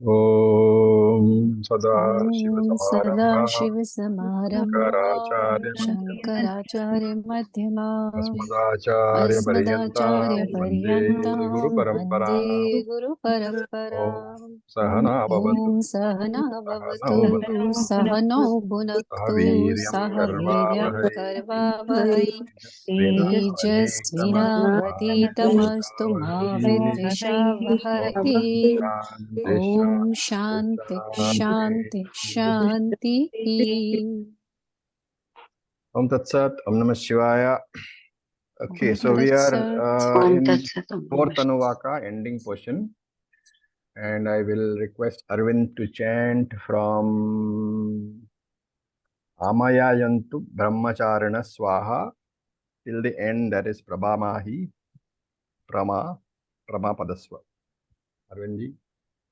ॐ ॐ सदाशिवसमारम्भाः सदाशिवसमारम्भां शङ्कराचार्यमध्यमाम् शङ्कराचार्यमध्यमाम् अस्मदाचार्यपर्यन्तां वन्दे अस्मदाचार्यपर्यन्तां वन्दे गुरुपरम्पराम् ॐ गुरुपरम्पराम्। सहना भवतु ॐ सहना सहनौ भवतु भुनक्तु सहनौ सह भुनक्तु वीर्यं सह वीर्यं कर्वावहै कर्वावहै तेजस्विनावधीतमस्तु मा तेजस्विनावधीतमस्तु विद्विषावहै। शान्ति ॐ शान्ति शान्ति शान्ति शान्तिः शान्तिः। Om Tat Sat, Om Namah Shivaya. Okay, Om so we are तत्सत्। in fourth Anuvaka, ending portion, and I will request Arvind to chant from Amayayantu Brahmacharana Swaha till the end, that is Prabhamahi Prama Padaswa. Arvindji.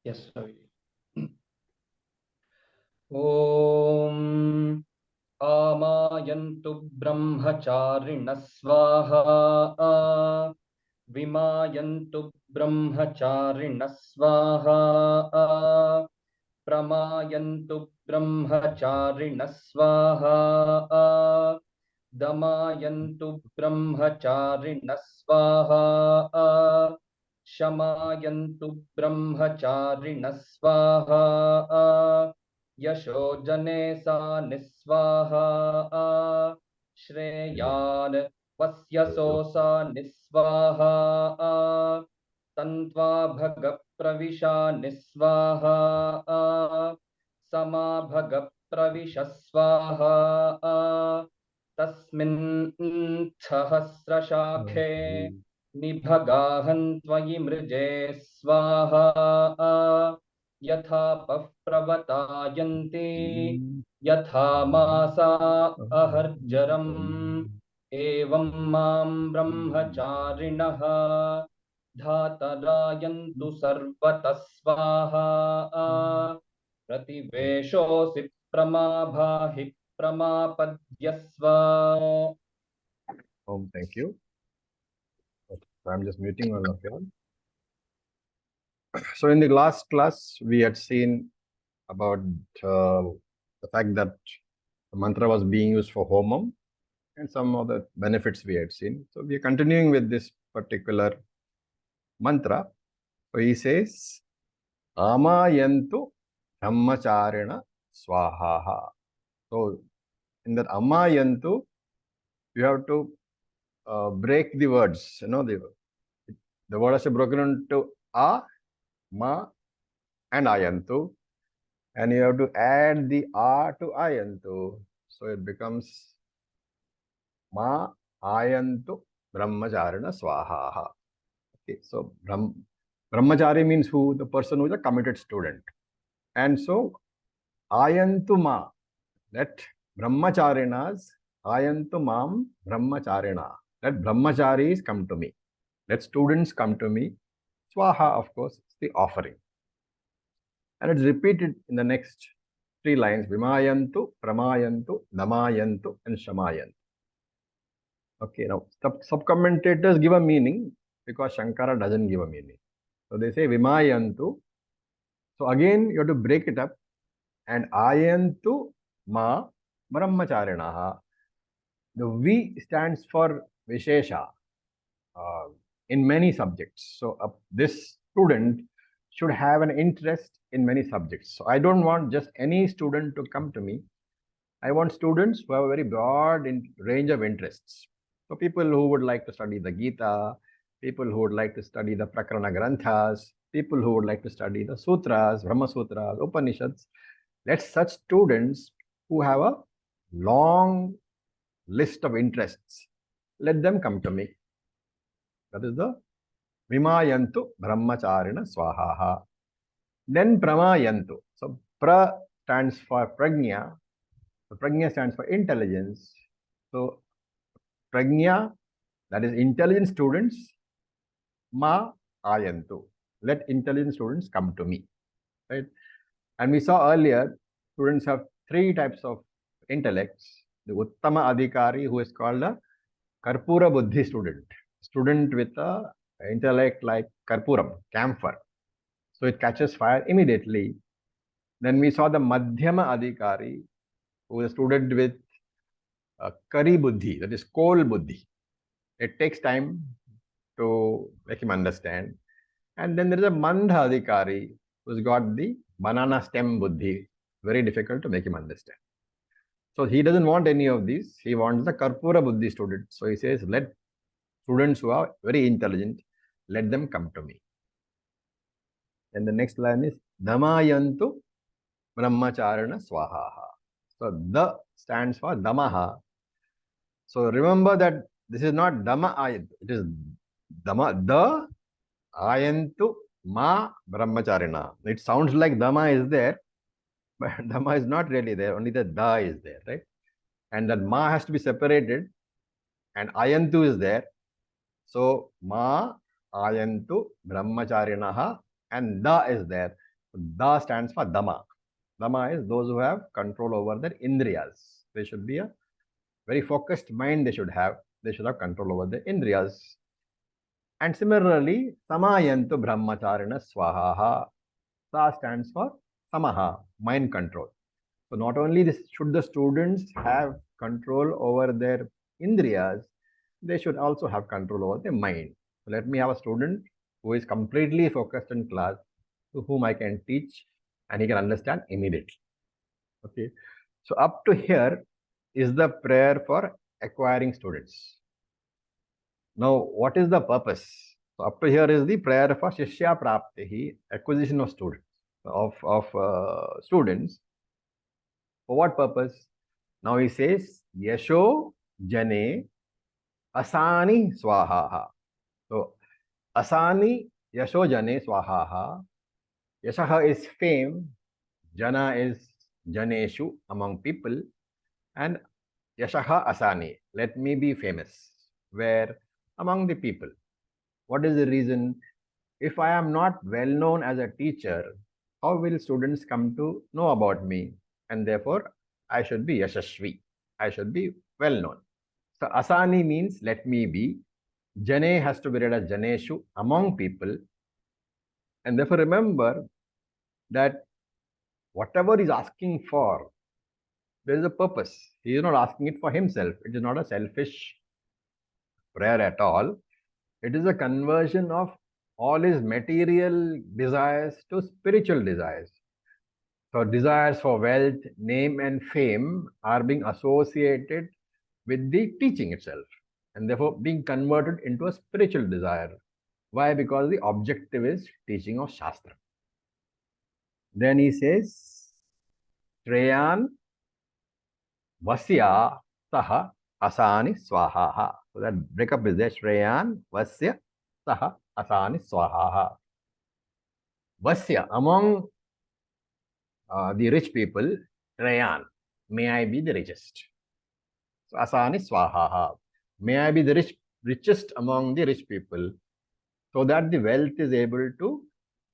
Yes, Ravi. Om Amayantu Brahmacharina Swaha Vimayantu Brahmacharina Swaha Pramayantu Brahmacharina Swaha Damayantu Brahmacharina Swaha Shamayantu Brahmacharina Swaha Yasho Jane Sa Niswaha Shreyan Vasyaso Sa Niswaha Tantva Bhaga Pravisha Niswaha Sama Bhaga Pravisha Swaha Tasmin Sahasra Shakhe Nibhagahan Tvayi Mrije Swaha Yatha Papravatayanti Yatha Masa Aharjaram Evam Mam Brahmacharinaha Dhatarayantu Sarvatasvaha Prativeshosi Pramabhahi Pramapadyasva. Thank you. I'm just muting all of you all. So in the last class, we had seen about the fact that the mantra was being used for homam and some of the benefits we had seen. So we are continuing with this particular mantra. So he says, Amayantu Brahmacharina Swaha. So in that Amayantu, you have to break the words. You know, the word is broken into A, Ma, and Ayantu. And you have to add the A to Ayantu. So it becomes Ma Ayantu Brahmacharina Swaha. Okay, so Brahmachari means who? The person who is a committed student. And so Ayantu Ma, let Brahmacharinas Ayantu Mam Brahmacharina. Let Brahmacharis come to me. Let students come to me. Swaha, of course, is the offering. And it's repeated in the next three lines: Vimayantu, Pramayantu, Damayantu, and Shamayantu. Okay, now sub-commentators give a meaning because Shankara doesn't give a meaning. So they say Vimayantu. So again, you have to break it up. And Ayantu Ma Brahmacharinaha. The V stands for Vishesha in many subjects. So this student should have an interest in many subjects. So I don't want just any student to come to me. I want students who have a very broad range of interests. So people who would like to study the Gita, people who would like to study the Prakarana Granthas, people who would like to study the Sutras, Brahma Sutras, Upanishads. Let such students who have a long list of interests, let them come to me. That is the Vimayantu Brahmacharina Swaha. Then Pramayantu. So Pra stands for Prajna. So Prajna stands for intelligence. So Prajna, that is intelligent students, Ma Ayantu. Let intelligent students come to me. Right? And we saw earlier, students have three types of intellects. The Uttama Adhikari, who is called a Karpura Buddhi student with a intellect like Karpuram, camphor. So it catches fire immediately. Then we saw the Madhyama Adhikari, who is a student with Kari Buddhi, that is coal Buddhi. It takes time to make him understand. And then there is a Mandha Adhikari, who's got the banana stem Buddhi, very difficult to make him understand. So he doesn't want any of these. He wants the Karpura Buddhi student. So he says, let students who are very intelligent, let them come to me. And the next line is Damayantu Brahmacharana Swahaha. So the stands for Damaha. So remember that this is not Dama Ayant. It is Dama, the Ayantu Ma Brahmacharana. It sounds like Dama is there, but Dama is not really there. Only the Da is there, right? And that Ma has to be separated, and Ayantu is there. So Ma Ayantu Brahmacharinaha, and Da is there. Da stands for Dama. Dama is those who have control over their indriyas. They should be a very focused mind. They should have control over the indriyas. And similarly, Samayantu Brahmacharina Swahaha. Sa stands for Samaha, mind control. So not only this, should the students have control over their indriyas, they should also have control over their mind. So let me have a student who is completely focused in class, to whom I can teach and he can understand immediately. Okay. So up to here is the prayer for acquiring students. Now, what is the purpose? So up to here is the prayer for Shishya Praptihi, acquisition of students, students. For what purpose? Now he says, Yasho Jane Asani Swahaha. So Asani Yasho Jane Swahaha. Yashaha is fame, Jana is Janeshu, among people, and Yashaha Asani, let me be famous. Where? Among the people. What is the reason? If I am not well known as a teacher, how will students come to know about me? And therefore, I should be Yashashvi. I should be well known. So Asani means let me be. Jane has to be read as Janeshu, among people. And therefore, remember that whatever he's asking for, there is a purpose. He is not asking it for himself. It is not a selfish prayer at all. It is a conversion of all his material desires to spiritual desires. So desires for wealth, name and fame are being associated with the teaching itself, and therefore being converted into a spiritual desire. Why? Because the objective is teaching of Shastra. Then he says, Shreyan Vasya Saha Asani Swahaha. So that breakup is there. Shreyan Vasya Saha Asani Swahaha. Vasya, among the rich people, Shreyan, may I be the richest. So Asani Swahaha. May I be the richest among the rich people, so that the wealth is able to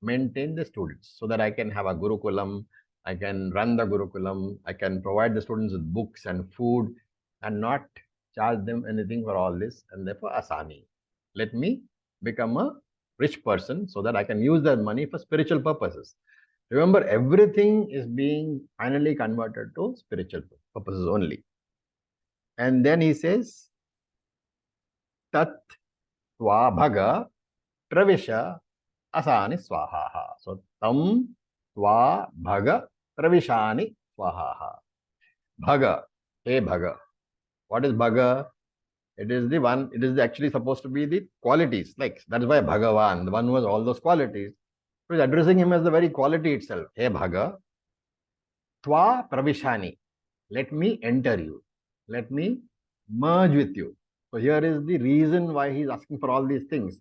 maintain the students, so that I can have a Gurukulam, I can run the Gurukulam, I can provide the students with books and food and not charge them anything for all this. And therefore, Asani, let me become a rich person so that I can use that money for spiritual purposes. Remember, everything is being finally converted to spiritual purposes only. And then he says, Tat Swabhaga Pravisha Asani Swahaha. So Tam Swabhaga Pravishani Swahaha. Bhaga, hey Bhaga. What is Bhaga? It is the one, it is actually supposed to be the qualities. Like, that is why Bhagavan, the one who has all those qualities, so is addressing him as the very quality itself. Hey Bhaga, Twa Pravishani. Let me enter you. Let me merge with you. So here is the reason why he is asking for all these things.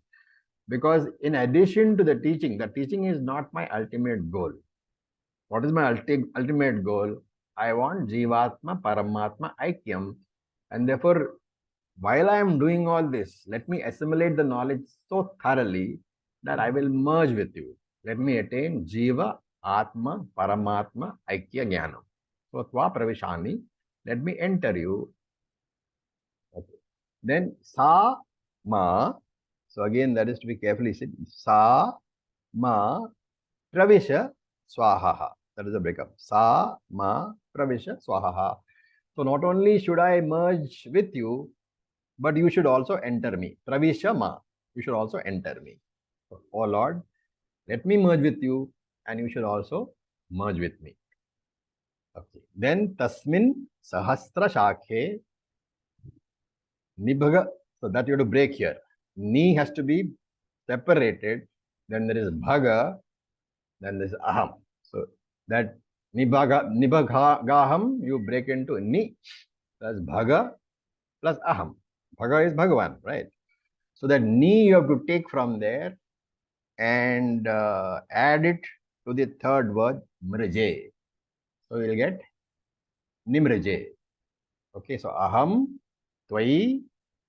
Because in addition to the teaching is not my ultimate goal. What is my ultimate goal? I want Jivatma Paramatma Aikyam. And therefore, while I am doing all this, let me assimilate the knowledge so thoroughly that I will merge with you. Let me attain Jiva, Atma, Paramatma, Aikya Jnanam. So, Tva Pravishani, let me enter you. Okay. Then, Sa Ma. So, again, that is to be carefully said. Sa Ma pravisha swaha. That is the breakup. Sa, ma, pravisha swaha. So not only should I merge with you, but you should also enter me. Pravisha ma. You should also enter me. So, oh Lord, let me merge with you, and you should also merge with me. Okay. Then tasmin sahasra shakhe nibhaga. So that you have to break here. Ni has to be separated. Then there is bhaga. Then there is aham. So that nibhagaham you break into ni plus bhaga plus aham. Bhaga is Bhagavan, right? So that ni you have to take from there and add it to the third word mrije. So you'll get nimrije. Okay, so aham tvai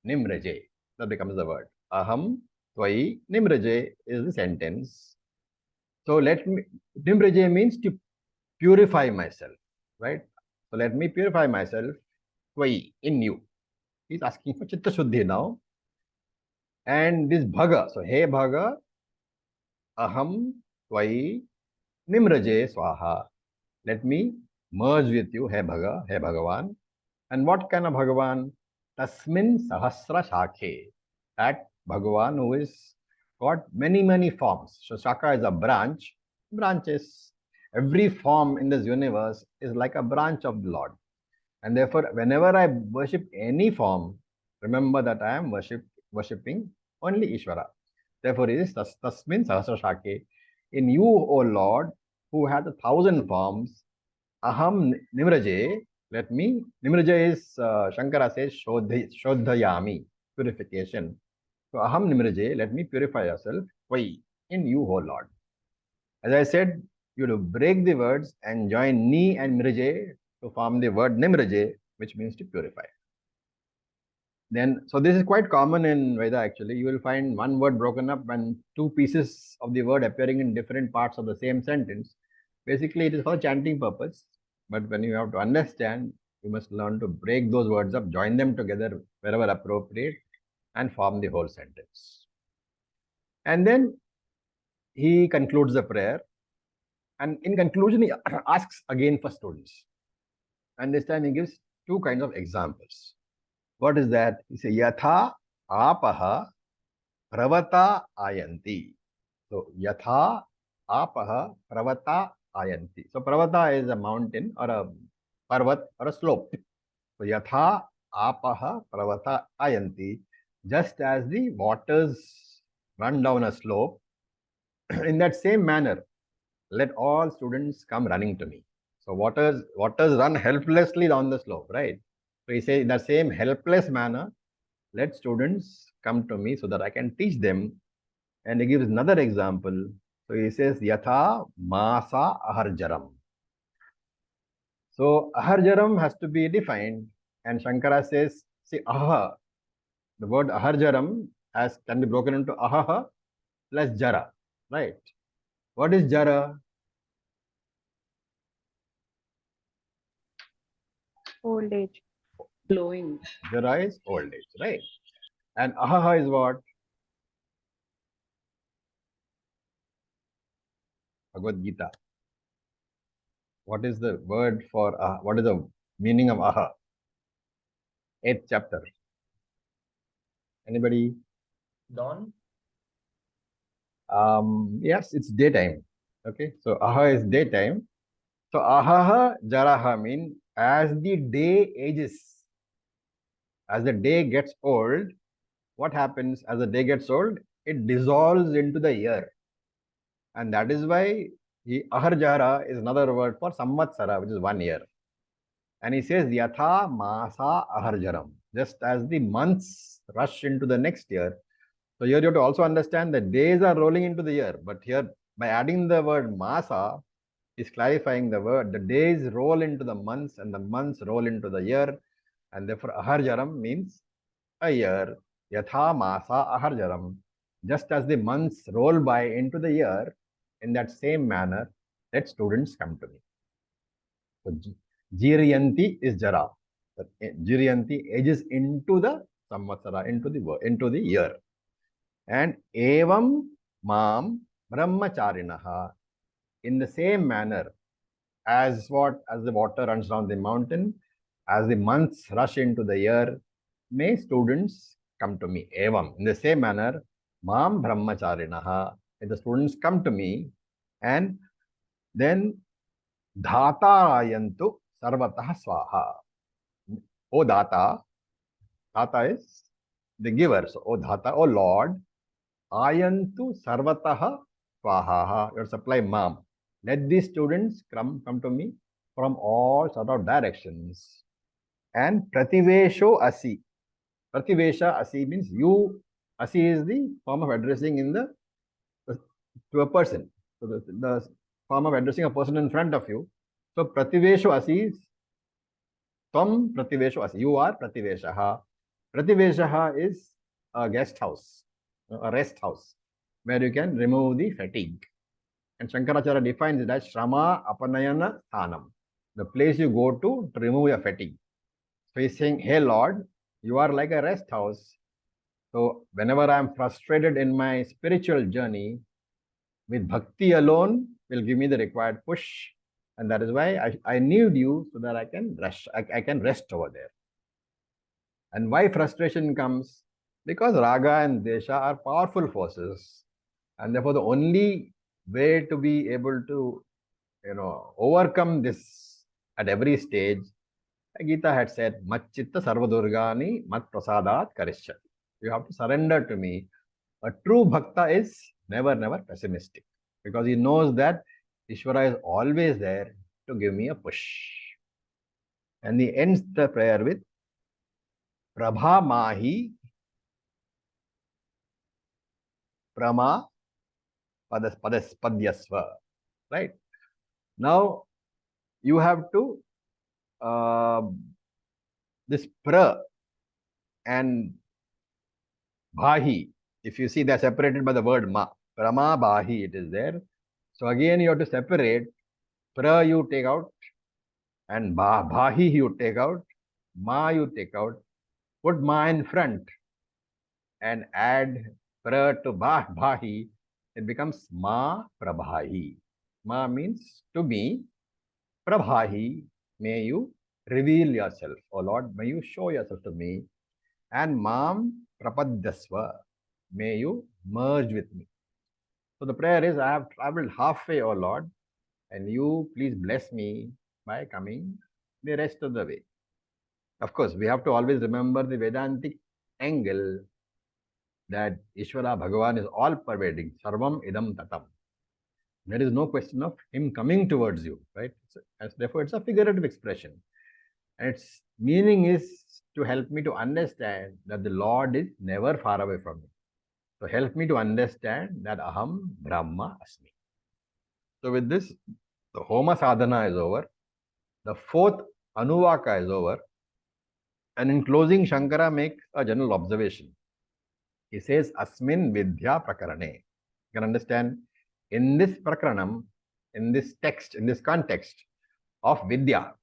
nimrije. That becomes the word. Aham tvai nimrije is the sentence. So let me, nimrije means to purify myself, right? So let me purify myself tvai, in you. He's asking for chitta shuddhi now. And this bhaga, so hey bhaga, aham tvai nimraje swaha. Let me merge with you, hey bhaga, hey Bhagavan. And what kind of Bhagavan? Tasmin sahasra shakhe. That Bhagavan who is got many, many forms. So shaka is a branch, branches. Every form in this universe is like a branch of the Lord. And therefore, whenever I worship any form, remember that I am worshipping only Ishvara. Therefore, it is tasmin sahasra shake. In you, O Lord, who has 1,000 forms, aham nimraje, let me, nimraja is, Shankara says, shodhayami, purification. So, aham nimraje, let me purify yourself. Why? In you, O Lord. As I said, you have to break the words and join ni and mraje to form the word nimraje, which means to purify. Then, so this is quite common in Veda actually. You will find one word broken up and two pieces of the word appearing in different parts of the same sentence. Basically, it is for chanting purpose. But when you have to understand, you must learn to break those words up, join them together wherever appropriate, and form the whole sentence. And then he concludes the prayer. And in conclusion, he asks again for students. And this time he gives two kinds of examples. What is that? He says, Yatha apaha pravata ayanti. So, Yatha apaha pravata ayanti. So, pravata is a mountain or a parvat or a slope. So, Yatha apaha pravata ayanti. Just as the waters run down a slope, in that same manner, let all students come running to me. So waters run helplessly down the slope, right? So he says in the same helpless manner, let students come to me so that I can teach them. And he gives another example. So he says, Yatha Masa Aharjaram. So Aharjaram has to be defined. And Shankara says, see, Aha, the word Aharjaram can be broken into Ahaha plus Jara, right? What is Jara? Old age. Glowing. Jara is old age, right? And Ahaha is what? Bhagavad Gita. What is the word for what is the meaning of aha? 8th chapter. Anybody? Dawn. Yes, it's daytime. Okay, so aha is daytime. So ahaha jaraha mean as the day ages, as the day gets old, what happens as the day gets old? It dissolves into the year. And that is why aharjara is another word for samvatsara, which is 1 year. And he says, Yatha Masa Aharjaram. Just as the months rush into the next year. So here you have to also understand that days are rolling into the year. But here, by adding the word Masa, is clarifying the word. The days roll into the months and the months roll into the year. And therefore, Aharjaram means a year. Yatha Masa Aharjaram. Just as the months roll by into the year, in that same manner, let students come to me. So, Jiriyanti is Jara. Jiriyanti ages into the samvatsara, into the year. And evam mam brahmacharinaha. in the same manner as the water runs down the mountain, as the months rush into the year, may students come to me. Evam. In the same manner, Mam Brahmacharinaha. If the students come to me, and then Dhata Ayantu Sarvatah Swaha. O Data, Data is the giver. So, O Dhata, O Lord, Ayantu Sarvataha Swaha. Your supply, Mam. Let these students come to me from all sort of directions. And Prativesho Asi. Prativesha Asi means you. Asi is the form of addressing in the to a person. So the form of addressing a person in front of you. So Prativesho Asi is Tvam Prativesho Asi. You are Prativeshaha. Prativeshaha is a guest house, a rest house, where you can remove the fatigue. And Shankaracharya defines it as Shrama Apanayana Sthanam, the place you go to remove your fatigue. So he's saying, hey Lord, you are like a rest house. So whenever I am frustrated in my spiritual journey, with bhakti alone will give me the required push. And that is why I need you so that I can rest over there. And why frustration comes? Because raga and desha are powerful forces. And therefore the only way to be able to overcome this at every stage, Gita had said, Macchitta sarvadurgani mat prasadat karishyati. You have to surrender to me. A true bhakta is never pessimistic, because he knows that Ishvara is always there to give me a push. And he ends the prayer with Prabha Mahi Prama Padyasva. Right? Now you have to this pra and bhahi, if you see, they're separated by the word ma. Prama bhahi, it is there. So again you have to separate. Pra you take out, and bhahi you take out, ma you take out, put ma in front, and add pra to bhahi, it becomes ma prabhahi. Ma means to me, prabhahi, may you reveal yourself. Oh Lord, may you show yourself to me. And mam prapadyasva, may you merge with me. So the prayer is, I have traveled halfway, O Lord, and you please bless me by coming the rest of the way. Of course, we have to always remember the Vedantic angle that Ishvara Bhagavan is all pervading. Sarvam idam tatam. There is no question of him coming towards you, right? Therefore, it's a figurative expression. And its meaning is to help me to understand that the Lord is never far away from me. So help me to understand that Aham Brahma Asmi. So with this, the Homa Sadhana is over. The fourth Anuvaka is over. And in closing, Shankara makes a general observation. He says, Asmin Vidya Prakarane. You can understand, in this Prakaranam, in this text, in this context of Vidya,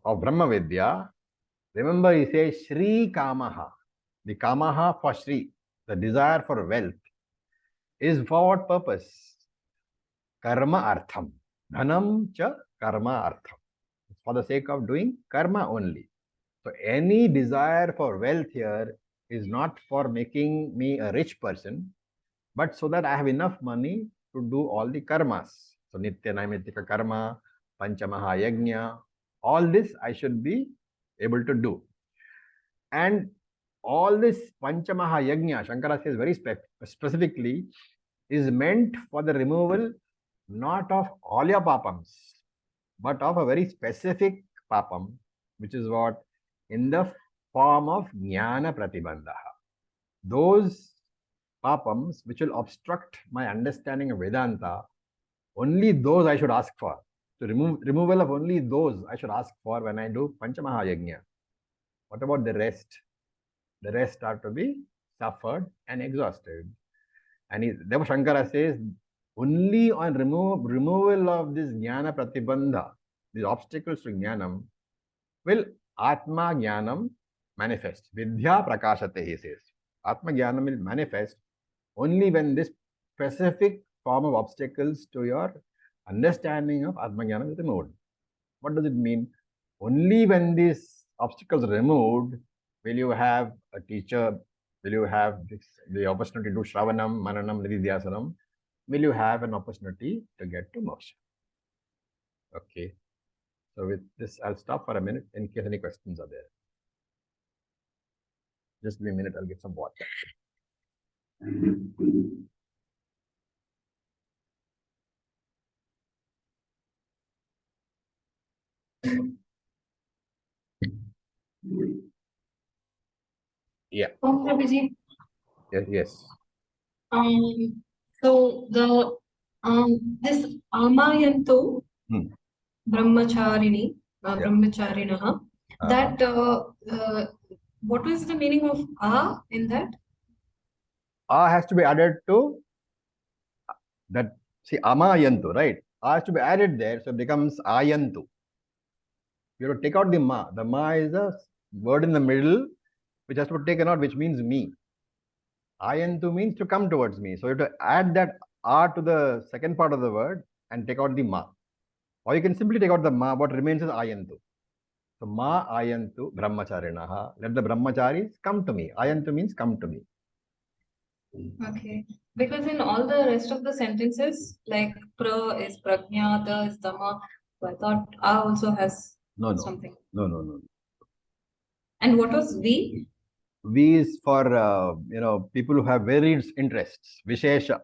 of Brahma Vidya, remember he says Shri Kamaha. The Kamaha for Shri, the desire for wealth, is for what purpose? Karma Artham. Dhanam cha Karma Artham. It's for the sake of doing karma only. So any desire for wealth here is not for making me a rich person, but so that I have enough money to do all the karmas. So Nitya Naimittika Karma, Panchamaha Yajna, all this I should be able to do. And all this Panchamaha Yajna, Shankara says very specifically, is meant for the removal not of all your papams, but of a very specific papam, which is what? In the form of Jnana Pratibandha. Those papams which will obstruct my understanding of Vedanta, only those I should ask for. So removal of only those I should ask for when I do Panchamaha Yajna. What about the rest? The rest are to be suffered and exhausted. And therefore Shankara says, only on removal of this Jnana Pratibandha, these obstacles to Jnanam, will Atma Jnanam manifest. Vidya Prakashate, he says. Atma Jnanam will manifest only when this specific form of obstacles to your understanding of Atmajnana is removed. What does it mean? Only when these obstacles are removed will you have a teacher, will you have the opportunity to do Shravanam, Mananam, Nididhyasanam, will you have an opportunity to get to moksha. Okay. So with this, I'll stop for a minute in case any questions are there. Just give me a minute, I'll get some water. Yeah. Om Prabhuji. Yes, yes. So the this Amayanto Brahmacharini, Brahmacharinaha, that what is the meaning of A in that? A has to be added to that. See, Amayantu, right? A has to be added there, so it becomes Ayantu. You have to take out the Ma. The Ma is a word in the middle which has to be taken out, which means me. Ayantu means to come towards me. So you have to add that A to the second part of the word and take out the Ma. Or you can simply take out the Ma, what remains is Ayantu. So Ma Ayantu Brahmacharinaha. Let the Brahmacharis come to me. Ayantu means come to me. Okay. Because in all the rest of the sentences, like pra is prajna, ta is dhamma, so I thought A also has something. No. And what was V? V is for people who have varied interests, Vishesha,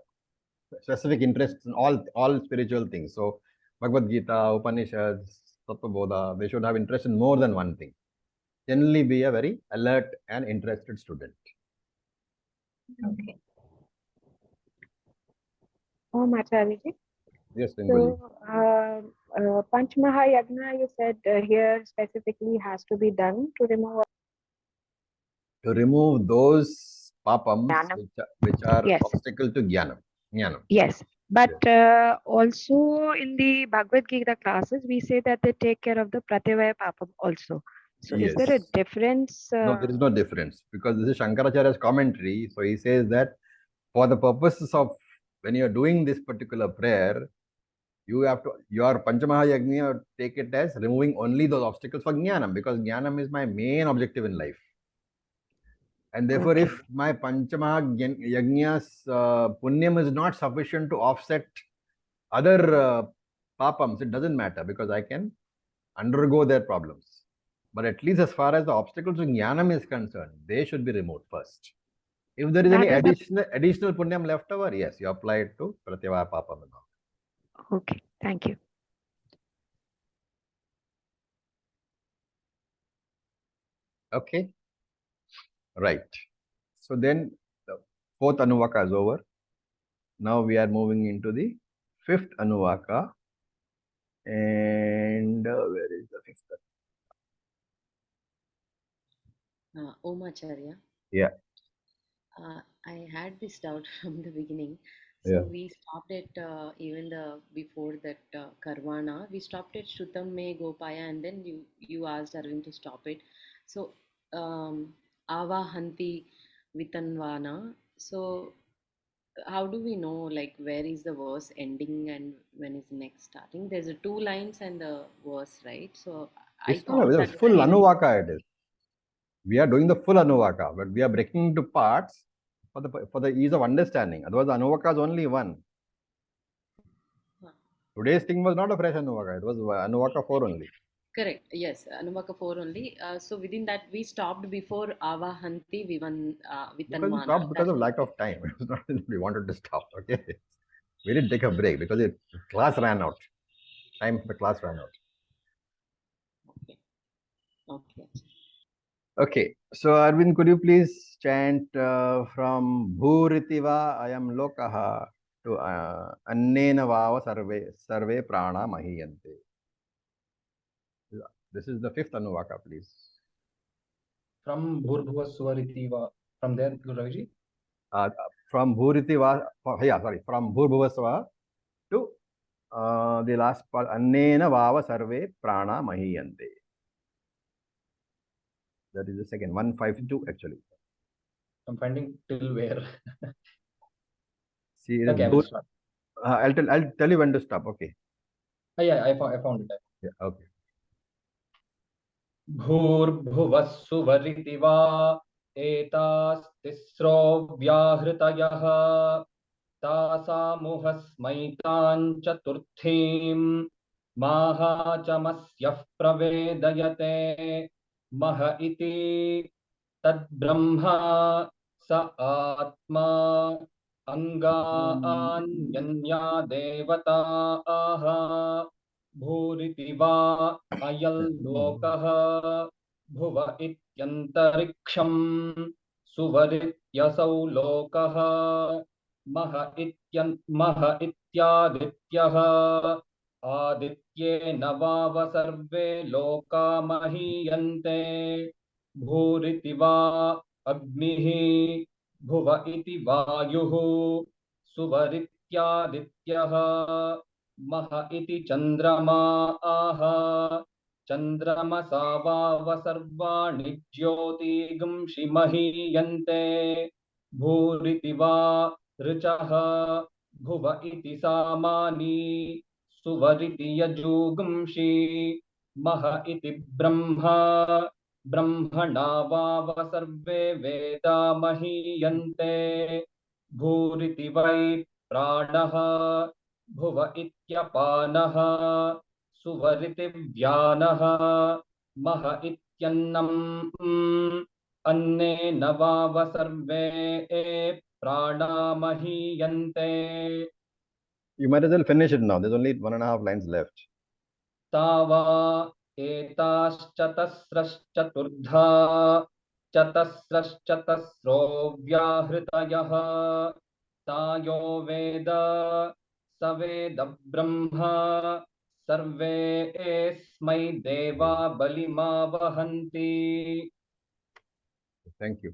specific interests in all spiritual things. So Bhagavad Gita, Upanishads, Tattva-bodha, they should have interest in more than one thing. Generally be a very alert and interested student. Okay. Om Acharyaji. Yes, Bengali. So, Panchmahayagna, you said here specifically has to be done to remove those papams Jnanam. which are Yes. obstacle to jnanam. Yes, but also in the Bhagavad Gita classes, we say that they take care of the Pratyavaya Papam also. So is there a Yes. difference? No, there is no difference because this is Shankaracharya's commentary. So he says that for the purposes of when you are doing this particular prayer, you have to, your Panchamahayagni, take it as removing only those obstacles for Jnanam because Jnanam is my main objective in life. And therefore, if my Panchamahayagna's punyam is not sufficient to offset other papams, it doesn't matter because I can undergo their problems. But at least as far as the obstacles to Jnanam is concerned, they should be removed first. If there is any additional punyam left over, yes, you apply it to Pratyavaya Papam. Okay, thank you. Okay, right. So then the fourth Anuvaka is over. Now we are moving into the fifth Anuvaka. And where is the fifth? Om Acharya. Yeah. I had this doubt from the beginning. So Yeah. we stopped at even before that Karvana, we stopped at Shrutam Me Gopaya, and then you asked Arvind to stop it. So Avahanti Vitanvana. So how do we know like where is the verse ending and when is the next starting? There's a 2 lines and the verse, right? So I It's not thought a that full Anuvaka it is. We are doing the full Anuvaka, but we are breaking into parts for the ease of understanding. Otherwise, the Anuvaka is only one. Today's thing was not a fresh Anuvaka. It was Anuvaka 4 only. Correct. Yes, Anuvaka 4 only. So within that, we stopped before Avahanti Because we Vitanvana. stopped because of lack of time. It was not that we wanted to stop. Okay. We did take a break because the class ran out. Time for the class ran out. Okay. Okay. So Arvind, could you please chant from Bhuritiva Ayam Lokaha to Annena Vava Sarve Prana Mahiyante. This is the fifth Anuvaka, please. From Bhurbhuvaswaritiva. From there, Raviji? From Bhuritiva, from Bhurbhuvasva to the last part, Annena Vava Sarve Prana Mahiyante. That is the second, 152 actually. I'm finding till where. See, Okay, I will start. I'll tell you when to stop. Okay. Yeah, I found it. Yeah, okay. भूर्भुवः सुवरिति वा एतास्तिस्रो व्याहृतयः तासामुहस्मैतान् चतुर्थीं माहाचमस्यः प्रवेदयते मह इति तद्ब्रह्मा स आत्मा अङ्गान्यन्या देवताः भूरिति वा अयल्लोकः भुव इत्यन्तरिक्षं सुवरित्यसौ लोकः मह इत्यादित्यः आदित्येन वाव सर्वे लोका महीयन्ते भूरिति वा अग्निः भुव इति वायुः सुवरित्यादित्यः मह इति चन्द्रमाः चन्द्रमसा वाव सर्वाणि ज्योतिगुंषि महीयन्ते भूरिति वा ऋचः भुव इति सामानि सुवरिति यजुगुंषि मह इति ब्रह्मा ब्रह्मणा वाव सर्वे वेदा महीयन्ते भूरिति वै प्राणः भुव इत्यपानः सुवरिति व्यानः मह इत्यन्नम् अन्नेन वाव सर्वे प्राणा महीयन्ते. You might as well finish it now. There's only 1.5 lines left. तावा एताश्चतस्रश्चतुर्धा चतस्रश्चतस्रो व्याहृतयः तायो वेद स वेद ब्रह्मा सर्वे एस्मै देवा बलिमावहन्ति. Thank you.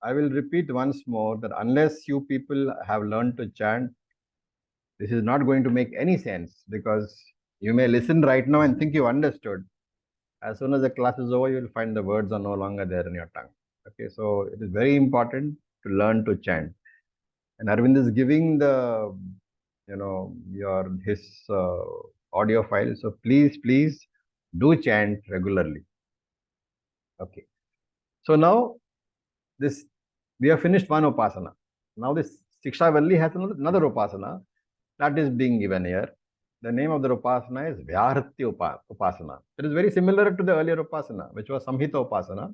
I will repeat once more that unless you people have learned to chant, this is not going to make any sense, because you may listen right now and think you understood. As soon as the class is over, you will find the words are no longer there in your tongue. Okay, so it is very important to learn to chant. And Arvind is giving the, his audio file. So please do chant regularly. Okay. So now we have finished one upasana. Now this Shiksha Valli has another upasana that is being given here. The name of the upasana is Vyarhatya Upasana. It is very similar to the earlier upasana, which was Samhita Upasana.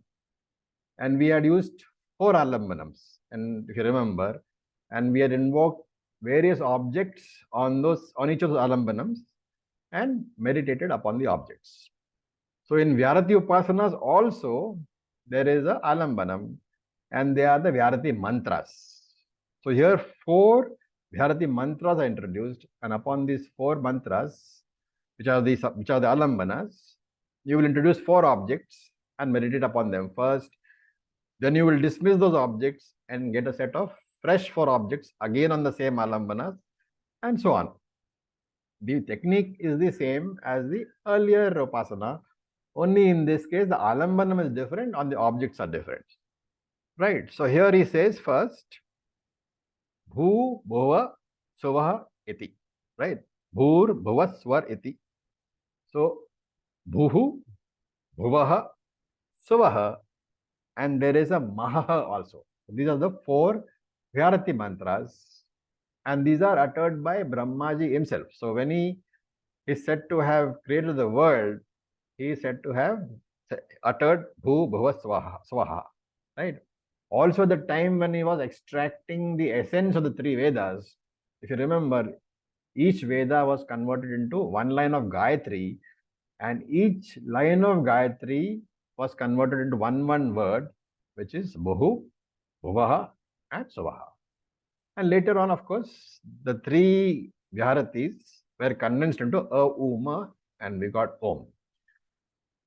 And we had used 4 alambanams. And if you remember, and we had invoked various objects on each of the alambanams and meditated upon the objects. So in Vyarati Upasanas also, there is a alambanam, and they are the Vyarati mantras. So here 4 Vyarati mantras are introduced, and upon these 4 mantras, which are the alambanas, you will introduce 4 objects and meditate upon them first. Then you will dismiss those objects and get a set of fresh 4 objects again on the same alambanas, and so on. The technique is the same as the earlier upasana, only in this case the alambanam is different and the objects are different. Right. So here he says first, Bhu Bhuva Suvaha Iti. Right. Bhur Bhuva Svar Iti. So Bhuhu, Bhuvaha, Suvaha, and there is a Mahaha also. These are the 4 Vyarati mantras, and these are uttered by Brahmaji himself. So when he is said to have created the world, he is said to have uttered Bhu Bhuva Swaha. Right. Also, the time when he was extracting the essence of the 3 Vedas, if you remember, each Veda was converted into 1 line of Gayatri, and each line of Gayatri was converted into one word, which is Bhuhu, Bhuvaha, and Suvaha. And later on, of course, the 3 Vyaratis were condensed into A, Uma, and we got Om.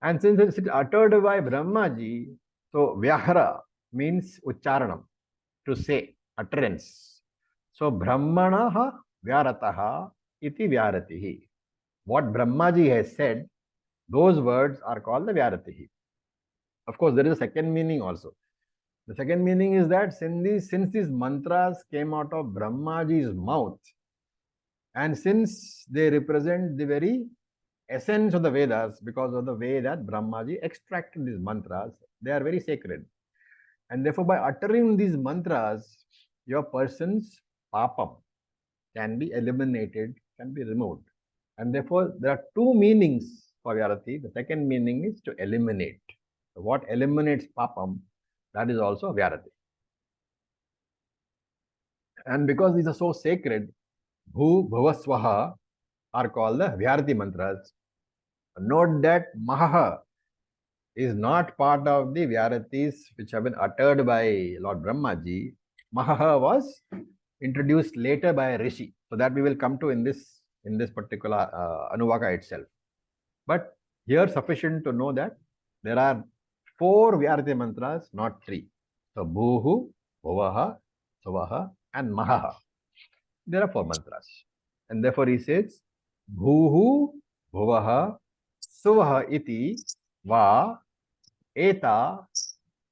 And since it's uttered by Brahmaji, so Vyahara means Ucharanam, to say, utterance. So Brahmanaha Vyarataha iti Vyaratihi. What Brahmaji has said, those words are called the Vyaratihi. Of course, there is a second meaning also. The second meaning is that since these mantras came out of Brahmaji's mouth, and since they represent the very essence of the Vedas because of the way that Brahmaji extracted these mantras. They are very sacred. And therefore, by uttering these mantras, your person's papam can be eliminated, can be removed. And therefore, there are two meanings for Vyarati. The second meaning is to eliminate. So what eliminates papam, that is also Vyarati. And because these are so sacred, Bhu, Bhuva, Swaha are called the Vyarati mantras. Note that Maha is not part of the Vyaratis which have been uttered by Lord Brahmaji. Maha was introduced later by a Rishi. So that we will come to in this particular Anuvaka itself. But here sufficient to know that there are 4 Vyarati mantras, not 3. So Bhuhu, Bhuvaha, Suvaha and Mahaha. There are 4 mantras. And therefore he says Bhuhu, Bhuvaha, Suvaha iti va eta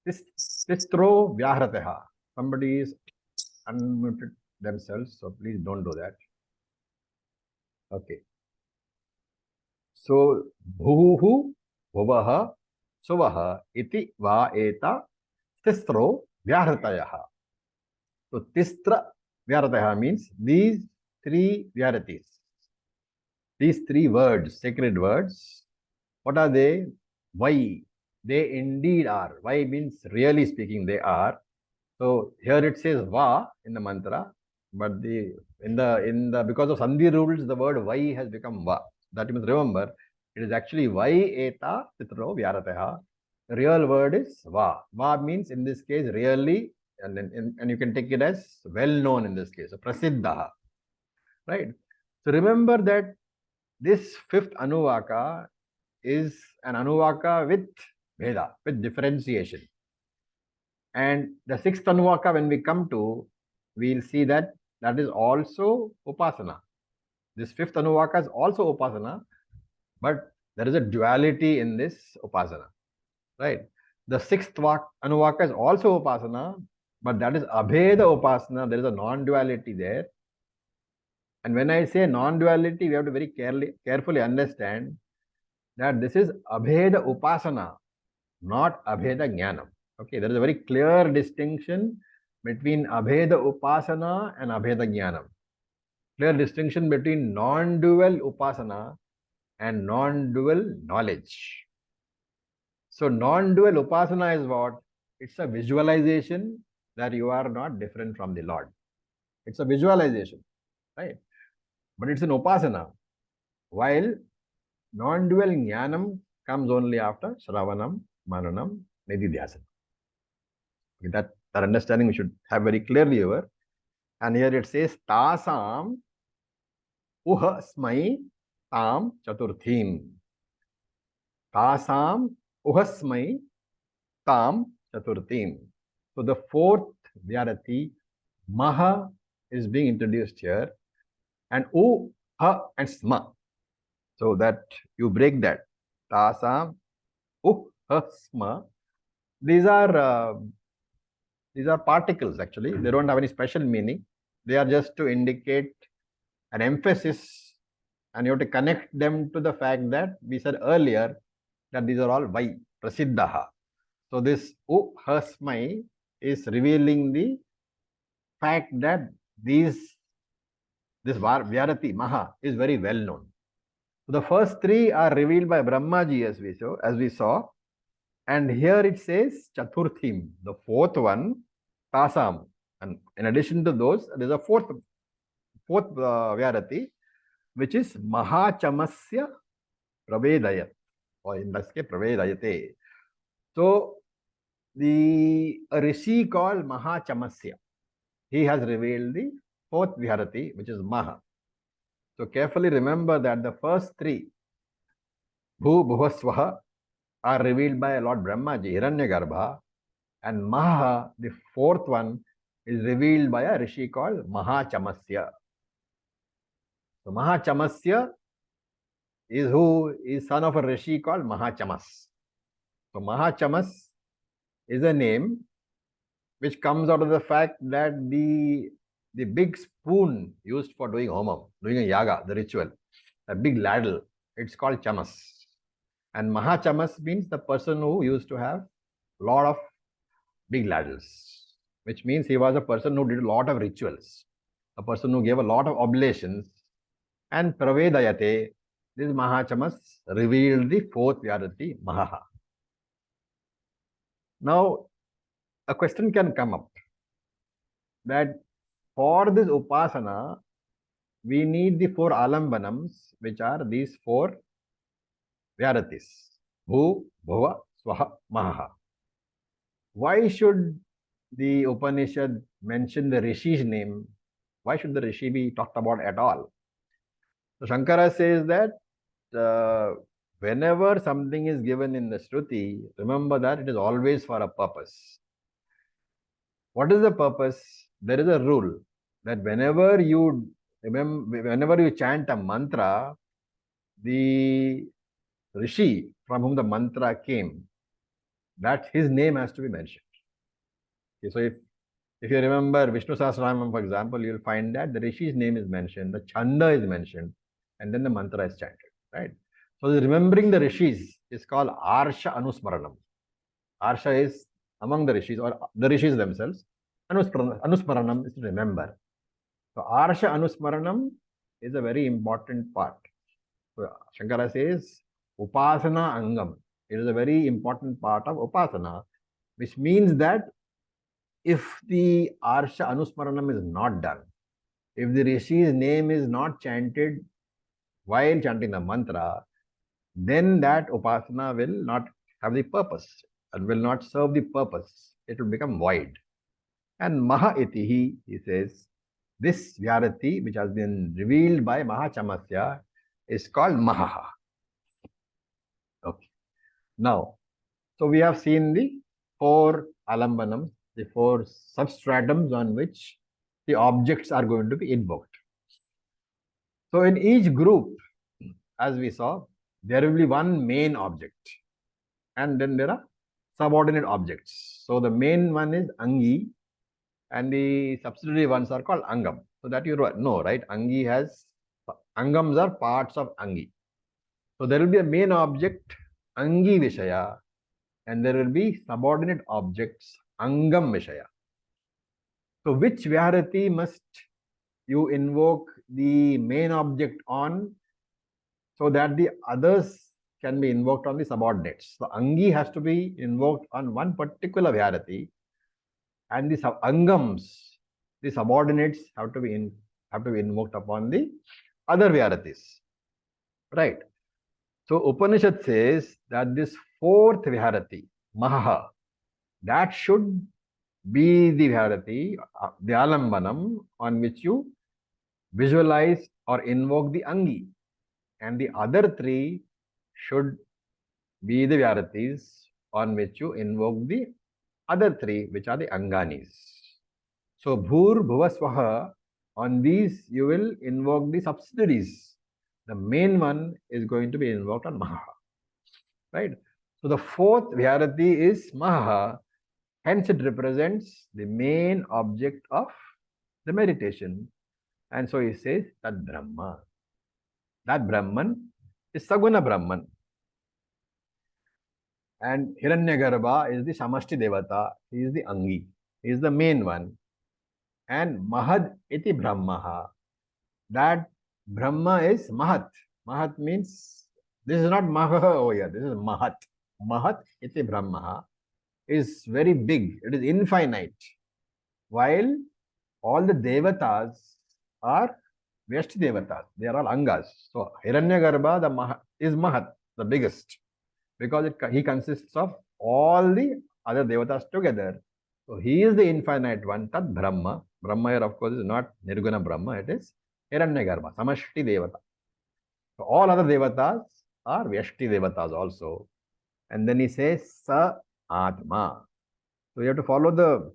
tistro vyahrateha. Somebody is unmuted themselves, so please don't do that. Okay. So Bhuhu, Bhuvaha, Suvaha iti va eta tistro vyahratayah. So tistra vyahratayah means these 3 vyaratis. These 3 words, sacred words, what are they? Why? They indeed are. Why means really speaking they are. So here it says va in the mantra, but because of Sandhi rules, the word why has become va. That you must remember. It is actually vai eta titro vyarateha. The real word is va. Va means in this case really, and you can take it as well known in this case. So prasiddha. Right. So remember that this 5th Anuvaka is an Anuvaka with Veda, with differentiation. And the 6th Anuvaka, when we come to, we'll see that that is also Upasana. This 5th Anuvaka is also Upasana, but there is a duality in this Upasana, right? The 6th Anuvaka is also Upasana, but that is Abheda Upasana. There is a non-duality there. And when I say non-duality, we have to very carefully understand that this is Abheda Upasana, not Abheda Jnanam. Okay, there is a very clear distinction between Abheda Upasana and Abheda Jnanam. Clear distinction between non-dual Upasana and non-dual knowledge. So non-dual Upasana is what? It's a visualization that you are not different from the Lord. It's a visualization, right? But it's an Upasana. While non-dual Jnanam comes only after Shravanam, Mananam, Nididhyasana. That understanding we should have very clearly over. And here it says Tasam Uhasmai Tam Chaturthim. Tasam Uhasmai Tam Chaturthim. So the 4th Vyarati, Maha, is being introduced here. And U, Ha and Sma. So that you break that. Tasam U, Ha, Sma. These are particles actually. They don't have any special meaning. They are just to indicate an emphasis, and you have to connect them to the fact that we said earlier that these are all Vai, Prasiddhaha. So this Uhasmai is revealing the fact that this Vyarati, Maha, is very well known. So the first 3 are revealed by Brahmaji as we saw. And here it says Chaturthim, the 4th one, Tasam. And in addition to those, there is a fourth Vyarati, which is Mahachamasya Pravedayat, or in this case, Pravedayate. So a Rishi called Mahachamasya, he has revealed the 4th Vyarati, which is Maha. So carefully remember that the first 3, Bhu, Bhuva, Swaha, are revealed by Lord Brahmaji, Hiranyagarbha, and Maha, the 4th one, is revealed by a Rishi called Mahachamasya. So Mahachamasya is son of a Rishi called Mahachamas. So Mahachamas is a name which comes out of the fact that the big spoon used for doing homam, doing a yaga, the ritual, a big ladle, it's called chamas. And Mahachamas means the person who used to have a lot of big ladles, which means he was a person who did a lot of rituals, a person who gave a lot of oblations. And Pravedayate, this Mahachamas revealed the fourth Vyarati, Mahaha. Now, a question can come up that for this Upasana, we need the four Alambanams, which are these four Vyaratis, Bhu, Bhuva, Swaha, Mahaha. Why should the Upanishad mention the Rishi's name? Why should the Rishi be talked about at all? So Shankara says that whenever something is given in the Shruti, remember that it is always for a purpose. What is the purpose? There is a rule that whenever you chant a mantra, the Rishi from whom the mantra came, that his name has to be mentioned. Okay, so if you remember Vishnu Sahasranamam, for example, you'll find that the Rishi's name is mentioned, the Chanda is mentioned, and then the mantra is chanted, right? So remembering the Rishis is called Arsha Anusmaranam. Arsha is among the Rishis or the Rishis themselves. Anusmaranam is to remember. So Arsha Anusmaranam is a very important part. So Shankara says Upasana Angam. It is a very important part of Upasana, which means that if the Arsha Anusmaranam is not done, if the Rishi's name is not chanted while chanting the mantra, then that Upasana will not have the purpose and will not serve the purpose. It will become void. And Maha Itihi, he says, this Vyarati, which has been revealed by Mahachamasya, is called Mahaha. Okay. Now, so we have seen the four alambanams, the four substratums on which the objects are going to be invoked. So in each group, as we saw, there will be one main object, and then there are subordinate objects. So the main one is Angi, and the subsidiary ones are called Angam. So that you know, right? Angams are parts of Angi. So there will be a main object, Angi Vishaya, and there will be subordinate objects, Angam Vishaya. So which Vyarati must you invoke the main object on so that the others can be invoked on the subordinates? So Angi has to be invoked on one particular Vyarati, and the Angams, the subordinates, have to be invoked upon the other Vyaratis. Right? So Upanishad says that this fourth Vyarati, Mahaha, that should be the Vyarati, the Alambanam, on which you visualize or invoke the Angi. And the other three should be the Vyaratis on which you invoke the other three, which are the Anganis. So Bhur, Bhuva, Swaha, on these you will invoke the subsidiaries. The main one is going to be invoked on Mahaha. Right? So the fourth Vyarati is Mahaha. Hence it represents the main object of the meditation. And so he says Tad Brahma. That Brahman is Saguna Brahman. And Hiranyagarbha is the Samashti Devata. He is the Angi. He is the main one. And Mahad iti Brahmaha. That Brahma is Mahat. Mahat means, this is not Maha over here. This is Mahat. Mahat iti Brahmaha is very big. It is infinite. While all the Devatas are Vyashti Devatas. They are all Angas. So Hiranyagarbha is Mahat, the biggest, because he consists of all the other Devatas together. So he is the infinite one, Tad Brahma. Brahma here, of course, is not Nirguna Brahma, it is Hiranyagarbha, Samashti Devata. So all other Devatas are Vyashti Devatas also. And then he says Sa Atma. So you have to follow the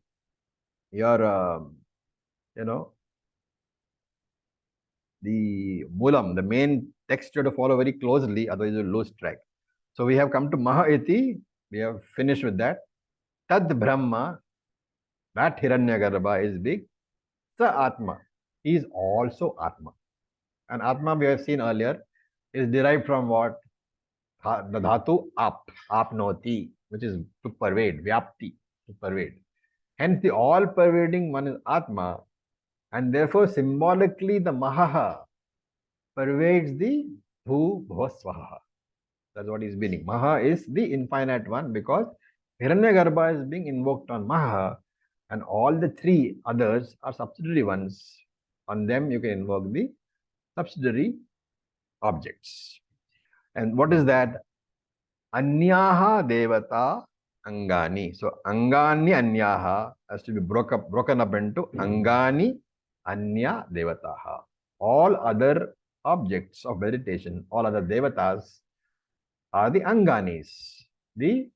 Moolam, the main text you have to follow very closely, otherwise you will lose track. So we have come to Mahaiti, we have finished with that. Tad Brahma, that Hiranyagarbha is big. Sa Atma, he is also Atma. And Atma we have seen earlier is derived from what? The dhatu apnoti, which is to pervade, vyapti, to pervade. Hence, the all-pervading one is Atma, and therefore symbolically the Mahaha pervades the Bhu Bhuva Swaha. That's what he's meaning. Maha is the infinite one because Hiranyagarbha is being invoked on Maha, and all the three others are subsidiary ones. On them you can invoke the subsidiary objects. And what is that? Anyaha Devata Angani. So Angani Anyaha has to be broken up into Angani Anya Devataha. All other objects of meditation, all other devatas are the Anganis, the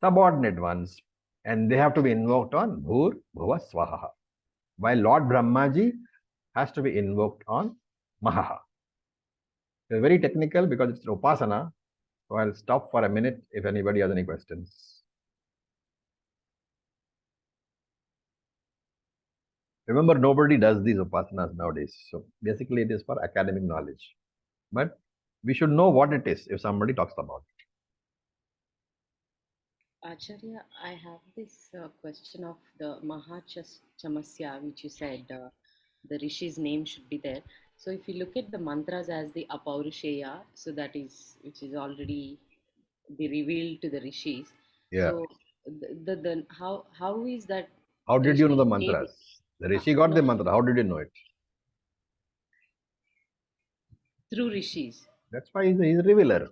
subordinate ones, and they have to be invoked on Bhur Bhuva Swaha. While Lord Brahmaji has to be invoked on Mahaha. It's very technical because it's Upasana. So I'll stop for a minute if anybody has any questions. Remember, nobody does these upasanas nowadays. So basically, it is for academic knowledge. But we should know what it is if somebody talks about it. Acharya, I have this question of the Chamasya, which you said the Rishi's name should be there. So if you look at the mantras as the Apaurusheya, so that is which is already be revealed to the Rishis. Yeah. So how is that? How did you know the Rishi mantras? The Rishi got the mantra. How did you know it? Through Rishis. That's why he's a revealer.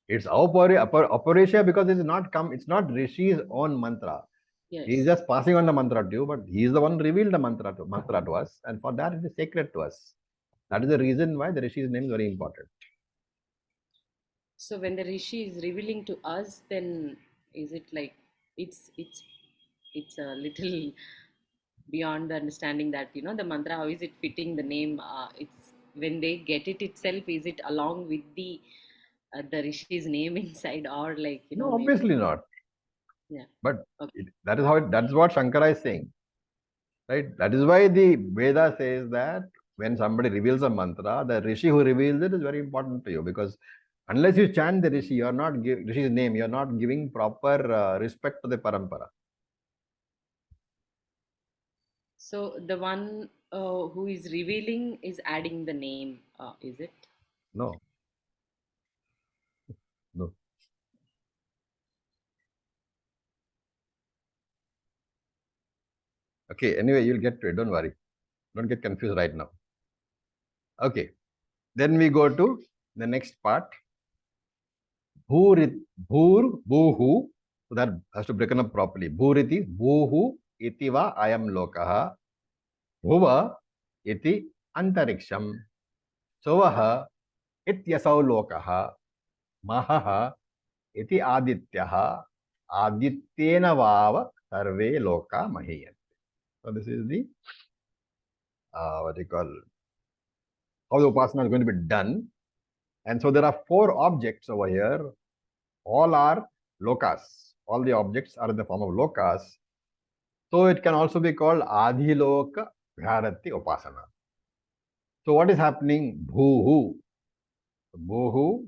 It's Apaurusheya because it's not Rishi's own mantra. Yes. He is just passing on the mantra to you, but he is the one who revealed the mantra to us, and for that it is sacred to us. That is the reason why the Rishi's name is very important. So when the Rishi is revealing to us, then is it like it's a little beyond the understanding that the mantra, how is it fitting the name? It's when they get it itself, is it along with the Rishi's name inside, or like No, obviously not. Yeah. But okay. That's what Shankara is saying, right? That is why the Veda says that when somebody reveals a mantra, the Rishi who reveals it is very important to you, because unless you chant the Rishi, you are not giving Rishi's name, you are not giving proper respect to the parampara. So the one who is revealing is adding the name, is it? No. Okay, anyway, you'll get to it. Don't worry. Don't get confused right now. Okay. Then we go to the next part. Bhur, bhuhu. So that has to be broken up properly. Bhuriti, bhuhu, itiva, ayam lokaha. Bhuva, iti, antariksham. Sovaha, ityasau lokaha. Mahaha, iti adityaha. Adityena vava sarve loka mahiyat. So this is the what you call how the upasana is going to be done. And so there are 4 objects over here. All are lokas. All the objects are in the form of lokas. So it can also be called Adhiloka Bharati Upasana. So what is happening? Bhuhu. Bhuhu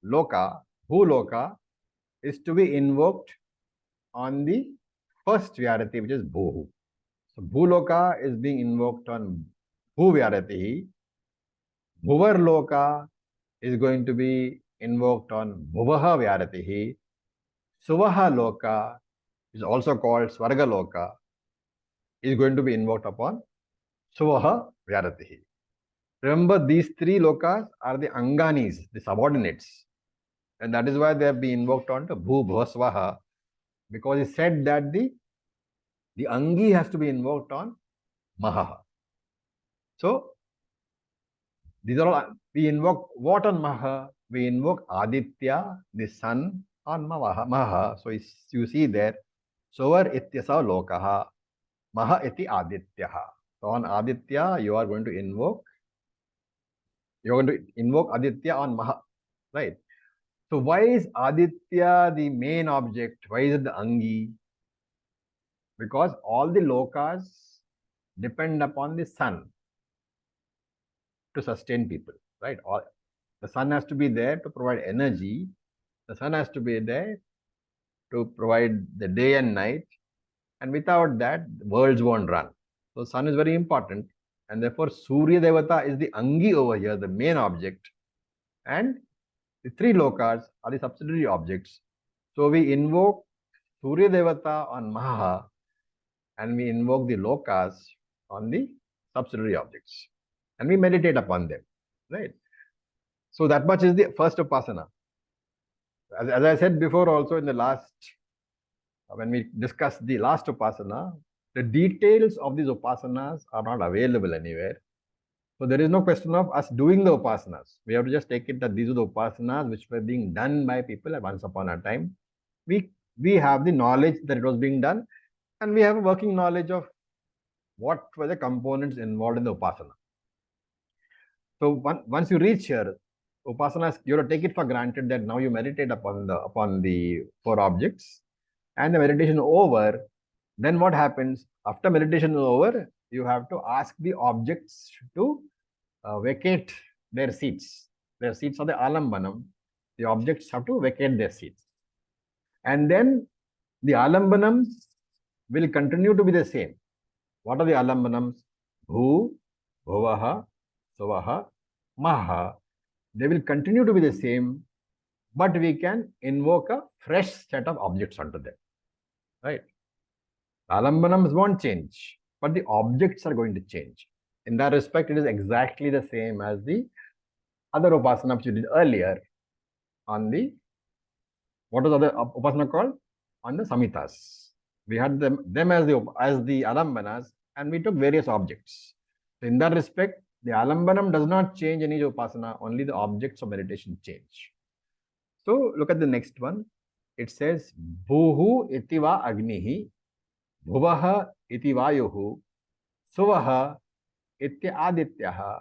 Loka, Bhu Loka is to be invoked on the first Vyarati, which is Bhuhu. So Bhuloka is being invoked on Bhu Vyarati. Bhuvar Loka is going to be invoked on Bhuvaha Vyaratihi. Suvaha Loka is also called Swarga Loka, is going to be invoked upon Suvaha Vyaratihi. Remember, these 3 lokas are the Anganis, the subordinates. And that is why they have been invoked on to Bhu Bhaswaha, because he said that the Angi has to be invoked on Mahaha. So, these are all, we invoke what on Maha? We invoke Aditya, the sun, on Maha. So, you see there, Sovar ityasa lokaha, Maha iti Adityaha. So, on Aditya, you are going to invoke Aditya on Maha, right? So, why is Aditya the main object? Why is it the Angi? Because all the lokas depend upon the sun to sustain people, right? The sun has to be there to provide energy. The sun has to be there to provide the day and night. And without that, the worlds won't run. So sun is very important. And therefore, Surya Devata is the Angi over here, the main object. And the three lokas are the subsidiary objects. So we invoke Surya Devata on Maha and we invoke the lokas on the subsidiary objects. And we meditate upon them. Right? So that much is the first upasana. As I said before also in the last, when we discussed the last upasana, the details of these upasanas are not available anywhere. So there is no question of us doing the upasanas. We have to just take it that these are the upasanas which were being done by people at once upon a time. We have the knowledge that it was being done, and we have a working knowledge of what were the components involved in the upasana. So once you reach here, upasanas, you have to take it for granted that now you meditate upon the four objects, and the meditation over. Then what happens after meditation is over? You have to ask the objects to vacate their seats. Their seats are the alambanam. The objects have to vacate their seats. And then the alambanams will continue to be the same. What are the alambanams? Bhu, Bhuvaha, Suvaha, Maha. They will continue to be the same, but we can invoke a fresh set of objects onto them. Right? Alambanams won't change, but the objects are going to change. In that respect, it is exactly the same as the other upasana which we did earlier on the, what was the other upasana called? On the Samhitas. We had them as the alambanas, and we took various objects. So in that respect, the alambanam does not change any upasana, only the objects of meditation change. So look at the next one. It says, Bhuhu itiva agnihi, Bhuvaha iti vayuhu, Suvaha iti adityaha,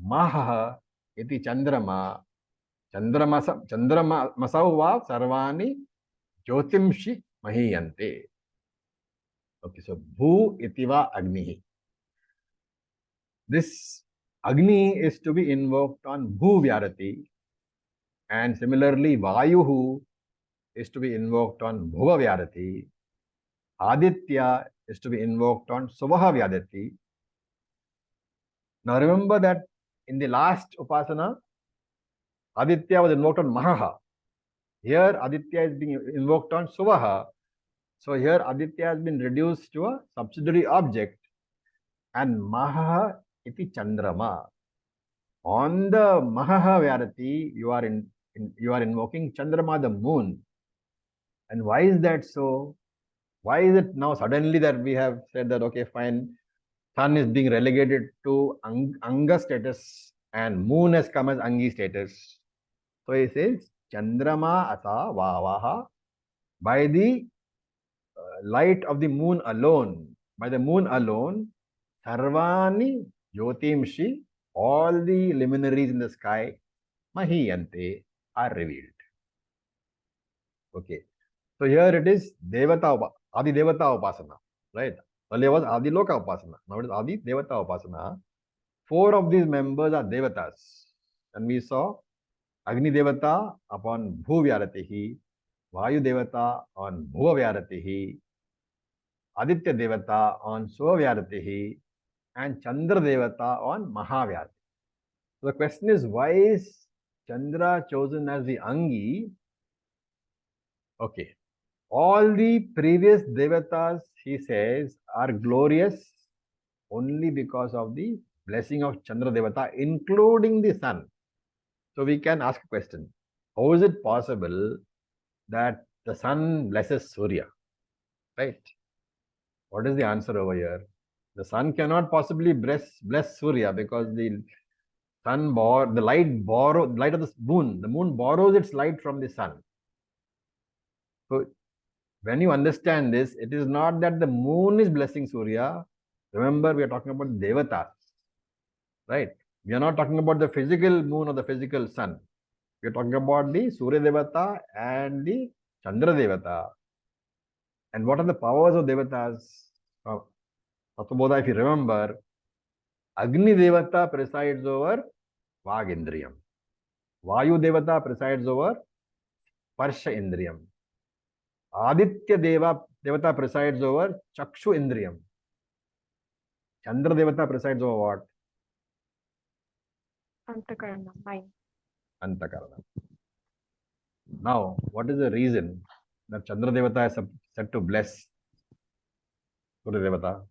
Mahaha iti chandrama, Chandramasau va sarvani jyotimshi mahiyante. Okay, so Bhu itiva agnihi. This Agni is to be invoked on Bhu Vyarati, and similarly Vayuhu is to be invoked on Bhuva Vyarati. Aditya is to be invoked on Suvaha Vyadati. Now remember that in the last upasana, Aditya was invoked on Mahaha. Here Aditya is being invoked on Suvaha. So here Aditya has been reduced to a subsidiary object, and Mahaha iti Chandrama. On the Mahaha Vyarati, you are invoking Chandrama, the moon. And why is that so? Why is it now suddenly that we have said that, okay, fine, sun is being relegated to Anga status and moon has come as Angi status? So he says, Chandrama asa vavaha, by the light of the moon alone, by the moon alone, sarvani jyotimshi, all the luminaries in the sky, mahiyante, are revealed. Okay. So here it is Devata, Adi Devata Upasana, right? Earlier was Adi Loka Upasana. Now it is Adi Devata Upasana. Four of these members are Devatas. And we saw Agni Devata upon Bhu Vyaratihi, Vayu Devata on Bhuva Vyaratihi, Aditya Devata on Suva Vyaratihi, and Chandra Devata on Maha Vyaratihi. So the question is, why is Chandra chosen as the Angi? Okay. All the previous Devatas, he says, are glorious only because of the blessing of Chandra Devata, including the sun. So we can ask a question. How is it possible that the sun blesses Surya? Right? What is the answer over here? The sun cannot possibly bless Surya because the sun the light of the moon borrows its light from the sun. So when you understand this, it is not that the moon is blessing Surya. Remember, we are talking about Devatas, right? We are not talking about the physical moon or the physical sun. We are talking about the Surya Devata and the Chandra Devata. And what are the powers of Devatas? Tatvabodha, if you remember, Agni Devata presides over Vagindriyam. Vayu Devata presides over Parsha Indriyam. Aditya Devata presides over Chakshu Indriyam. Chandra Devata presides over what? Antakarana, mind. Antakarana. Now, what is the reason that Chandra Devata is said to bless Surya Devata?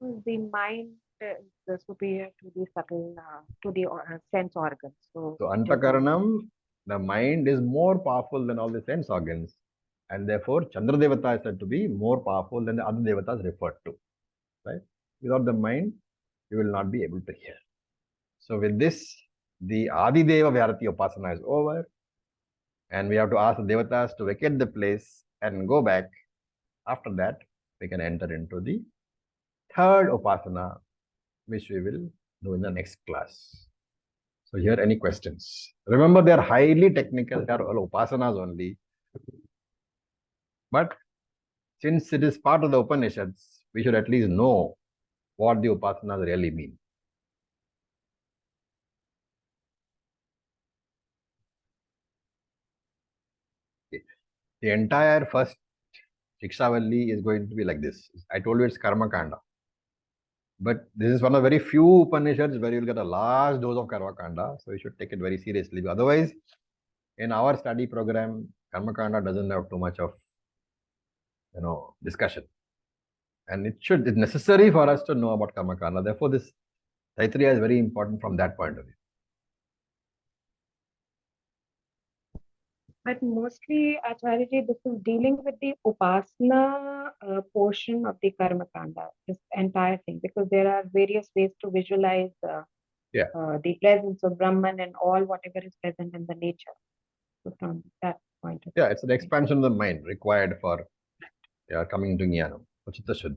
The mind is superior to the subtle, to the sense organs. So, So, it is Antakaranam, the mind is more powerful than all the sense organs. And therefore, Chandra Devata is said to be more powerful than the other Devatas referred to. Right? Without the mind, you will not be able to hear. So, with this, the Adi Deva Vyarati Upasana is over. And we have to ask the Devatas to vacate the place and go back. After that, we can enter into the third Upasana, which we will do in the next class. So here, any questions? Remember, they are highly technical. They are all Upasanas only. But since it is part of the Upanishads, we should at least know what the Upasanas really mean. The entire first Shiksha Valli is going to be like this. I told you it's Karma Kanda. But this is one of very few Upanishads where you'll get a large dose of Karma Kanda. So you should take it very seriously. Otherwise, in our study program, Karma Kanda doesn't have too much of discussion. And it's necessary for us to know about Karma Kanda. Therefore, this Taittiriya is very important from that point of view. But mostly, Acharya, this is dealing with the Upasana portion of the Karma Kanda, this entire thing, because there are various ways to visualize the presence of Brahman and all whatever is present in the nature. So from that point of view. Yeah, it's an expansion of the mind required for coming to Jnana. Chitta Shuddhi.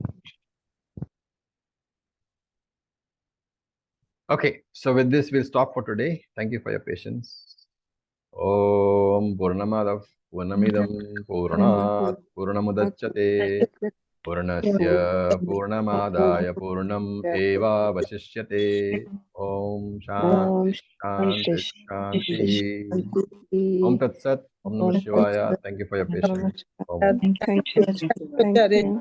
Okay, so with this, we'll stop for today. Thank you for your patience. Om Purnamadav Purnamidam Purnat Purnamudachyate Purnasya Purnamadaya Purnam Eva Vasishyate. Om Shanti Shanti Shanti. Om Tat Sat. Om Namah Shivaya. Thank you for your patience. Om. Thank you. Thank you.